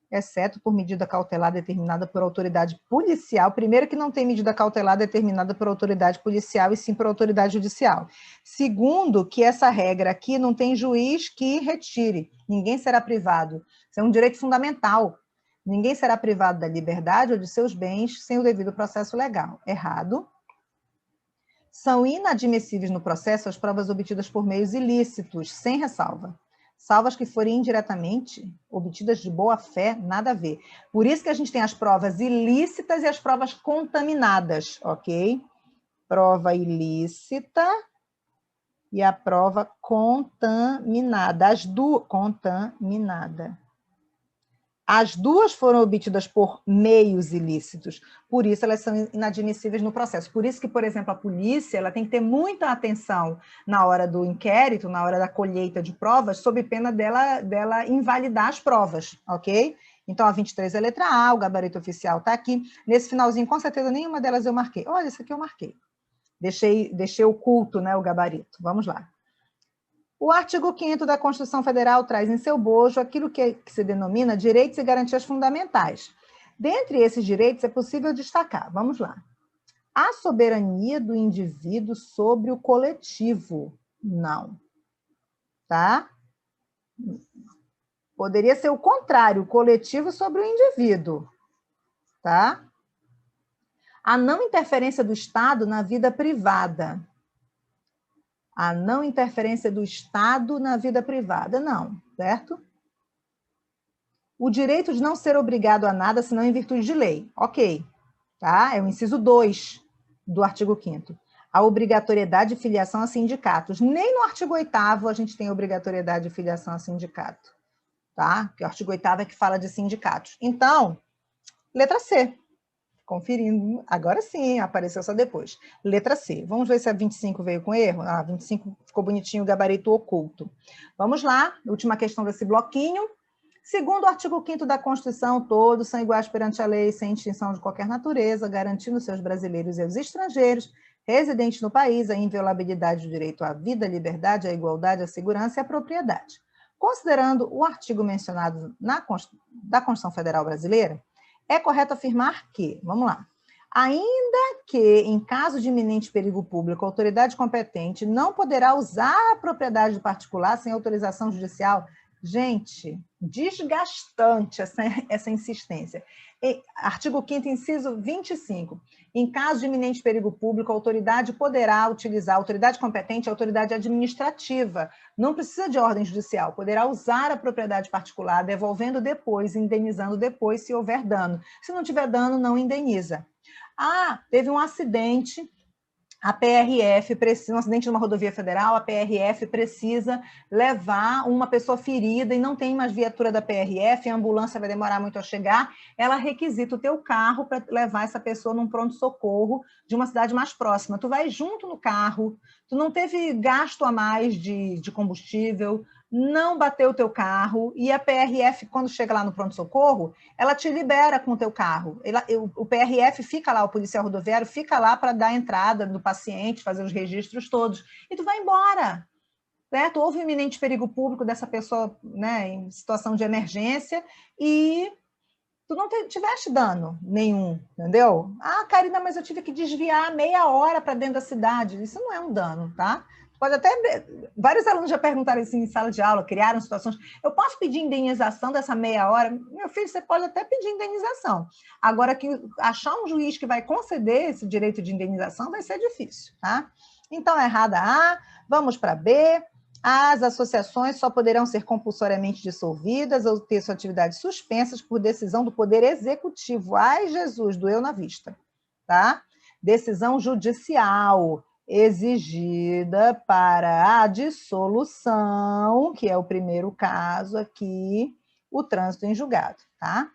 exceto por medida cautelar determinada por autoridade policial. Primeiro, que não tem medida cautelar determinada por autoridade policial, e sim por autoridade judicial. Segundo, que essa regra aqui não tem juiz que retire. Ninguém será privado. Isso é um direito fundamental. Ninguém será privado da liberdade ou de seus bens sem o devido processo legal. Errado. São inadmissíveis no processo as provas obtidas por meios ilícitos, sem ressalva. Salvo as que forem indiretamente obtidas de boa fé, nada a ver. Por isso que a gente tem as provas ilícitas e as provas contaminadas, ok? Prova ilícita e a prova contaminada. Contaminada. As duas foram obtidas por meios ilícitos, por isso elas são inadmissíveis no processo. Por isso que, por exemplo, a polícia ela tem que ter muita atenção na hora do inquérito, na hora da colheita de provas, sob pena dela invalidar as provas, ok? Então, a 23 é a letra A, o gabarito oficial está aqui. Nesse finalzinho, com certeza, nenhuma delas eu marquei. Olha, esse aqui eu marquei. Deixei oculto, né, o gabarito. Vamos lá. O artigo 5º da Constituição Federal traz em seu bojo aquilo que se denomina direitos e garantias fundamentais. Dentre esses direitos é possível destacar, vamos lá, a soberania do indivíduo sobre o coletivo. Não. Tá? Poderia ser o contrário, o coletivo sobre o indivíduo. Tá? A não interferência do Estado na vida privada. A não interferência do Estado na vida privada, não, certo? O direito de não ser obrigado a nada, senão em virtude de lei. Ok, tá? É o inciso 2 do artigo 5º. A obrigatoriedade de filiação a sindicatos. Nem no artigo 8º a gente tem obrigatoriedade de filiação a sindicato, tá? Porque o artigo 8º é que fala de sindicatos. Então, letra C. Conferindo, agora sim, apareceu só depois. Letra C. Vamos ver se a 25 veio com erro? Ah, 25 ficou bonitinho, o gabarito oculto. Vamos lá, última questão desse bloquinho. Segundo o artigo 5º da Constituição, todos são iguais perante a lei, sem distinção de qualquer natureza, garantindo seus brasileiros e os estrangeiros residentes no país a inviolabilidade do direito à vida, à liberdade, à igualdade, à segurança e à propriedade. Considerando o artigo mencionado da Constituição Federal Brasileira, é correto afirmar que, vamos lá, ainda que, em caso de iminente perigo público, a autoridade competente não poderá usar a propriedade do particular sem autorização judicial. Gente, desgastante essa insistência. Artigo 5º, inciso 25. Em caso de iminente perigo público, a autoridade poderá utilizar, a autoridade competente, a autoridade administrativa, não precisa de ordem judicial, poderá usar a propriedade particular, devolvendo depois, indenizando depois, se houver dano. Se não tiver dano, não indeniza. Ah, teve um acidente, a PRF precisa, um acidente numa rodovia federal, a PRF precisa levar uma pessoa ferida e não tem mais viatura da PRF, a ambulância vai demorar muito a chegar, ela requisita o teu carro para levar essa pessoa num pronto-socorro de uma cidade mais próxima. Tu vai junto no carro, tu não teve gasto a mais de combustível, não bateu o teu carro, e a PRF, quando chega lá no pronto-socorro, ela te libera com o teu carro. O PRF fica lá, o policial rodoviário fica lá para dar a entrada do paciente, fazer os registros todos, e tu vai embora, certo? Houve um iminente perigo público dessa pessoa, né, em situação de emergência, e tu não tiveste dano nenhum, entendeu? Ah, Karina, mas eu tive que desviar meia hora para dentro da cidade. Isso não é um dano, tá? Pode até... Vários alunos já perguntaram assim em sala de aula, criaram situações. Eu posso pedir indenização dessa meia hora? Meu filho, você pode até pedir indenização. Agora, que achar um juiz que vai conceder esse direito de indenização vai ser difícil, tá? Então, errada A, vamos para B. As associações só poderão ser compulsoriamente dissolvidas ou ter sua atividade suspensas por decisão do Poder Executivo. Ai, Jesus, doeu na vista, tá? Decisão judicial exigida para a dissolução, que é o primeiro caso aqui, o trânsito em julgado, tá?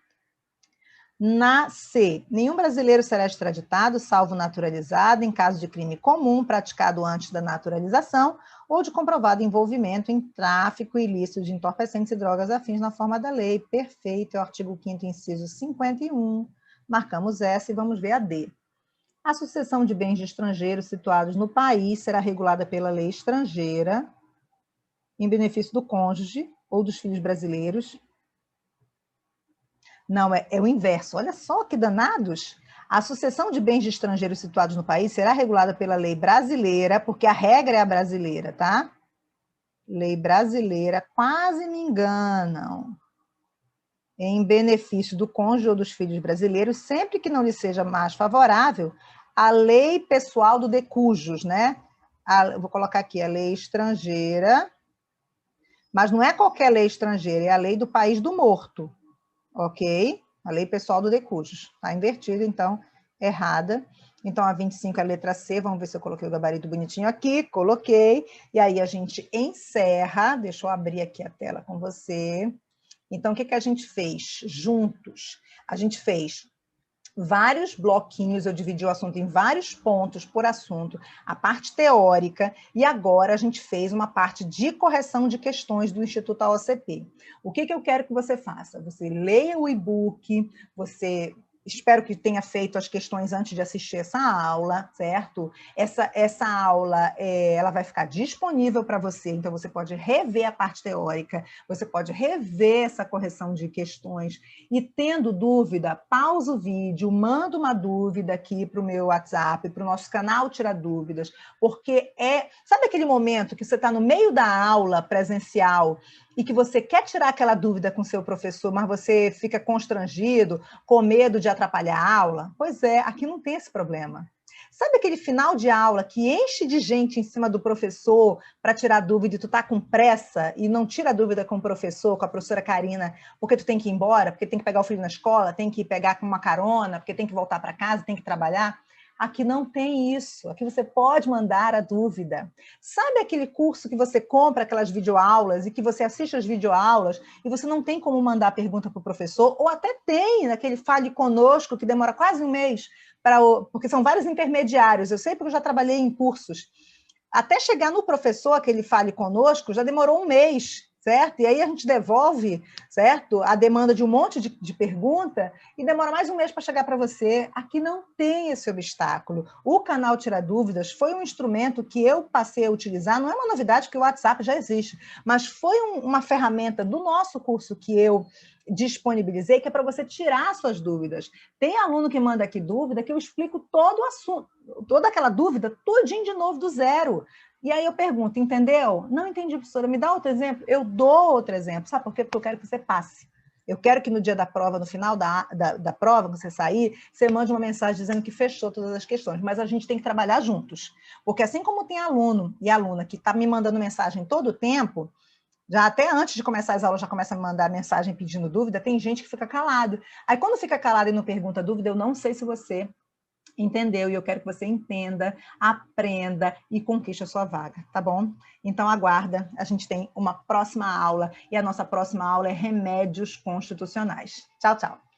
Na C, nenhum brasileiro será extraditado, salvo naturalizado, em caso de crime comum praticado antes da naturalização ou de comprovado envolvimento em tráfico ilícito de entorpecentes e drogas afins na forma da lei. Perfeito, é o artigo 5º, inciso 51. Marcamos essa e vamos ver a D. A sucessão de bens de estrangeiros situados no país será regulada pela lei estrangeira, em benefício do cônjuge ou dos filhos brasileiros. Não, é o inverso. Olha só que danados. A sucessão de bens de estrangeiros situados no país será regulada pela lei brasileira, porque a regra é a brasileira, tá? Lei brasileira, quase me enganam. Em benefício do cônjuge ou dos filhos brasileiros, sempre que não lhe seja mais favorável a lei pessoal do de cujos, né? Vou colocar aqui a lei estrangeira, mas não é qualquer lei estrangeira, é a lei do país do morto, ok? A lei pessoal do de cujos. Está invertida, então, errada. Então, a 25 é a letra C, vamos ver se eu coloquei o gabarito bonitinho aqui, coloquei, e aí a gente encerra, deixa eu abrir aqui a tela com você, Então, o que a gente fez juntos? A gente fez vários bloquinhos, eu dividi o assunto em vários pontos por assunto, a parte teórica, e agora a gente fez uma parte de correção de questões do Instituto AOCP. O que eu quero que você faça? Você leia o e-book, você... Espero que tenha feito as questões antes de assistir essa aula, certo? Essa aula ela vai ficar disponível para você, então você pode rever a parte teórica, você pode rever essa correção de questões e, tendo dúvida, pausa o vídeo, manda uma dúvida aqui para o meu WhatsApp, para o nosso canal Tirar Dúvidas, porque sabe aquele momento que você está no meio da aula presencial e que você quer tirar aquela dúvida com seu professor, mas você fica constrangido, com medo de atrapalhar a aula? Pois é, aqui não tem esse problema. Sabe aquele final de aula que enche de gente em cima do professor para tirar dúvida e tu tá com pressa e não tira dúvida com o professor, com a professora Karina, porque tu tem que ir embora, porque tem que pegar o filho na escola, tem que pegar com uma carona, porque tem que voltar para casa, tem que trabalhar? Aqui não tem isso, aqui você pode mandar a dúvida. Sabe aquele curso que você compra aquelas videoaulas e que você assiste as videoaulas e você não tem como mandar a pergunta para o professor, ou até tem naquele Fale Conosco, que demora quase um mês, porque são vários intermediários, eu sei porque eu já trabalhei em cursos. Até chegar no professor, que ele Fale Conosco, já demorou um mês, certo? E aí a gente devolve, certo? A demanda de um monte de pergunta e demora mais um mês para chegar para você. Aqui não tem esse obstáculo. O canal Tira Dúvidas foi um instrumento que eu passei a utilizar, não é uma novidade porque o WhatsApp já existe, mas foi uma ferramenta do nosso curso que eu disponibilizei, que é para você tirar suas dúvidas. Tem aluno que manda aqui dúvida que eu explico todo o assunto, toda aquela dúvida, tudinho de novo do zero. E aí eu pergunto, entendeu? Não entendi, professora, me dá outro exemplo? Eu dou outro exemplo, sabe por quê? Porque eu quero que você passe. Eu quero que no dia da prova, no final da prova, quando você sair, você mande uma mensagem dizendo que fechou todas as questões, mas a gente tem que trabalhar juntos. Porque assim como tem aluno e aluna que está me mandando mensagem todo o tempo, já até antes de começar as aulas, já começa a me mandar mensagem pedindo dúvida, tem gente que fica calado. Aí, quando fica calado e não pergunta dúvida, eu não sei se você entendeu, e eu quero que você entenda, aprenda e conquiste a sua vaga, tá bom? Então, aguarda, a gente tem uma próxima aula, e a nossa próxima aula é remédios constitucionais. Tchau, tchau.